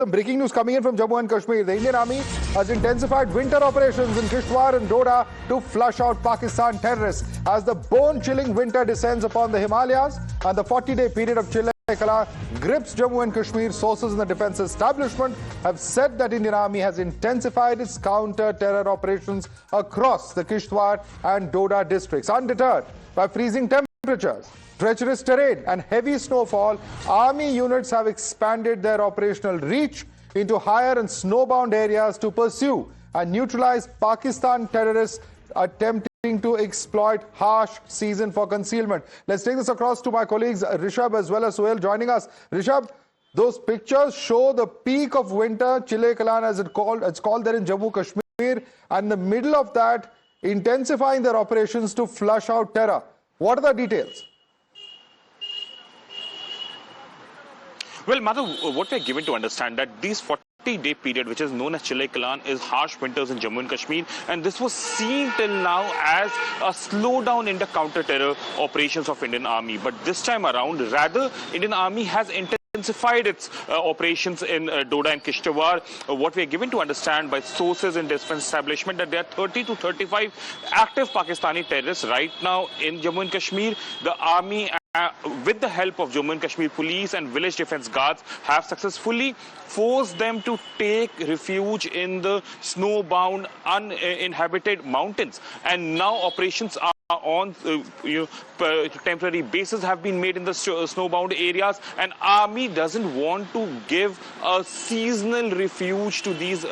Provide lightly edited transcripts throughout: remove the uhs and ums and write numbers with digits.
Some breaking news coming in from Jammu and Kashmir. The Indian Army has intensified winter operations in Kishtwar and Doda to flush out Pakistan terrorists. As the bone-chilling winter descends upon the Himalayas and the 40-day period of Chillai Kalan grips Jammu and Kashmir, sources in the defense establishment have said that Indian Army has intensified its counter-terror operations across the Kishtwar and Doda districts. Undeterred by freezing temperatures, treacherous terrain and heavy snowfall, Army units have expanded their operational reach into higher and snowbound areas to pursue and neutralize Pakistan terrorists attempting to exploit harsh season for concealment. Let's take this across to my colleagues Rishabh as well as Sohail joining us. Rishabh, those pictures show the peak of winter, Chillai Kalan as it's called there in Jammu Kashmir, and in the middle of that, intensifying their operations to flush out terror. What are the details? Well, Madhu, what we're given to understand that these 40-day period, which is known as Chillai Kalan, is harsh winters in Jammu and Kashmir, and this was seen till now as a slowdown in the counter-terror operations of Indian Army. But this time around, rather, Indian Army has intensified its operations in Doda and Kishtwar. What we are given to understand by sources in defense establishment that there are 30 to 35 active Pakistani terrorists right now in Jammu and Kashmir. The army, with the help of Jammu and Kashmir police and village defense guards, have successfully forced them to take refuge in the snowbound, uninhabited mountains. And now operations are on temporary bases have been made in the snowbound areas, and army doesn't want to give a seasonal refuge to these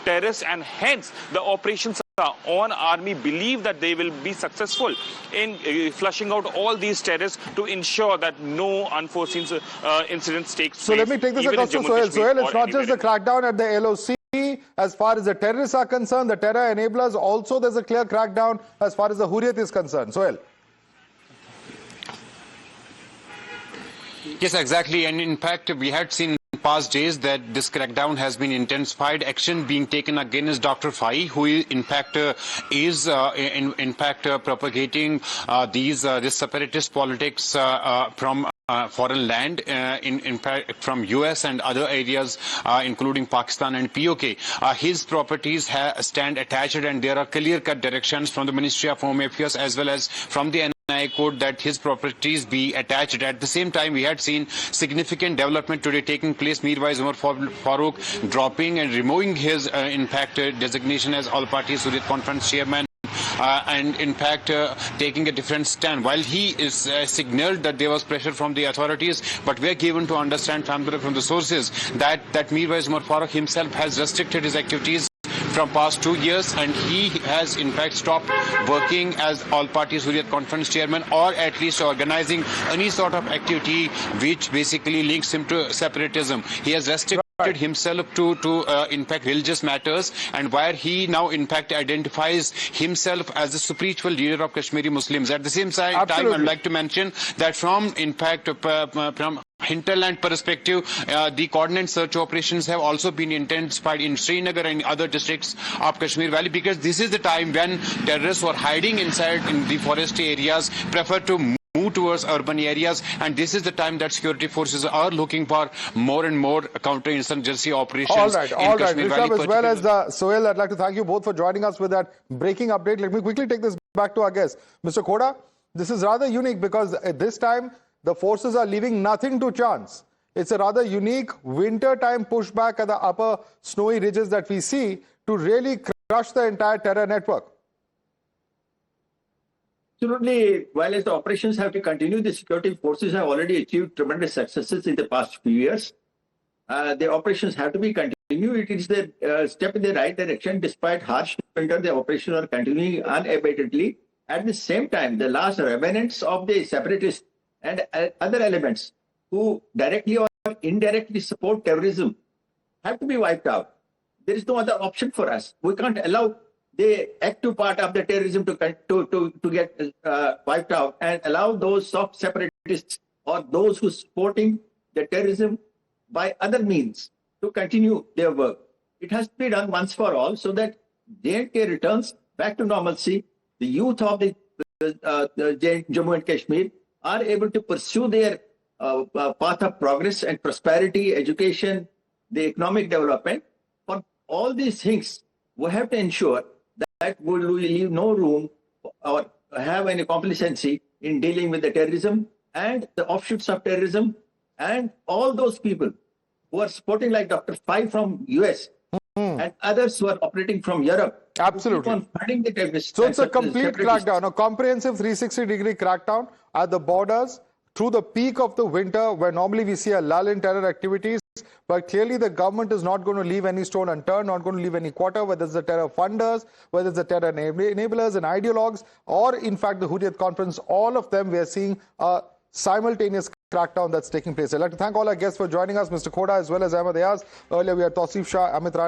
terrorists, and hence the operations on. Army believe that they will be successful in flushing out all these terrorists to ensure that no unforeseen incidents take place. So let me take this across to Sohail. Sohail, it's not just the crackdown at the LOC. As far as the terrorists are concerned, the terror enablers, also there's a clear crackdown as far as the Hurriyat is concerned. Sohail. Yes, exactly. And in fact, we had seen in past days that this crackdown has been intensified, action being taken against Dr. Fai, who in fact is propagating this separatist politics from foreign land, in fact from US and other areas, including Pakistan and POK. His properties stand attached, and there are clear-cut directions from the Ministry of Home Affairs as well as from the NI Code that his properties be attached. At the same time, we had seen significant development today taking place. Mirwais Umar Farooq dropping and removing his, in fact, designation as All-Party Hurriyat Conference chairman. And in fact taking a different stand. While he is signaled that there was pressure from the authorities, but we are given to understand from the sources that Mirwais Umar Farooq himself has restricted his activities from past 2 years, and he has in fact stopped working as All-Party Hurriyat Conference chairman, or at least organizing any sort of activity which basically links him to separatism. He has restricted himself to in fact religious matters, and where he now in fact identifies himself as the spiritual leader of Kashmiri Muslims. At the same time, I'd like to mention that from in fact from hinterland perspective, the coordinate search operations have also been intensified in Srinagar and other districts of Kashmir Valley, because this is the time when terrorists who are hiding inside in the forest areas prefer to move towards urban areas, and this is the time that security forces are looking for more and more counter-insurgency operations. All right. Rishabh, as well as Sohail, I'd like to thank you both for joining us with that breaking update. Let me quickly take this back to our guest. Mr. Khoda, this is rather unique because at this time, the forces are leaving nothing to chance. It's a rather unique winter time pushback at the upper snowy ridges that we see to really crush the entire terror network. Absolutely. While the operations have to continue, the security forces have already achieved tremendous successes in the past few years. The operations have to be continued. It is the step in the right direction. Despite harsh winter, the operations are continuing unabatedly. At the same time, the last remnants of the separatists and other elements who directly or indirectly support terrorism have to be wiped out. There is no other option for us. We can't allow the active part of the terrorism to get wiped out, and allow those soft separatists or those who are supporting the terrorism by other means to continue their work. It has to be done once for all so that J&K returns back to normalcy. The youth of the Jammu and Kashmir are able to pursue their path of progress and prosperity, education, the economic development. For all these things, we have to ensure that we leave no room or have any complacency in dealing with the terrorism and the offshoots of terrorism and all those people who are supporting, like Dr. Pai from US and others who are operating from Europe. Absolutely. Who keep on funding the terrorists. So it's a complete crackdown, a comprehensive 360-degree crackdown at the borders through the peak of the winter, where normally we see a lull in terror activities. But clearly the government is not going to leave any stone unturned, not going to leave any quarter, whether it's the terror funders, whether it's the terror enablers and ideologues, or in fact the Hurriyat Conference, all of them, we are seeing a simultaneous crackdown that's taking place. I'd like to thank all our guests for joining us, Mr. Khoda as well as Ahmed Ayaz. Earlier we had Tausif Shah, Amit Rana.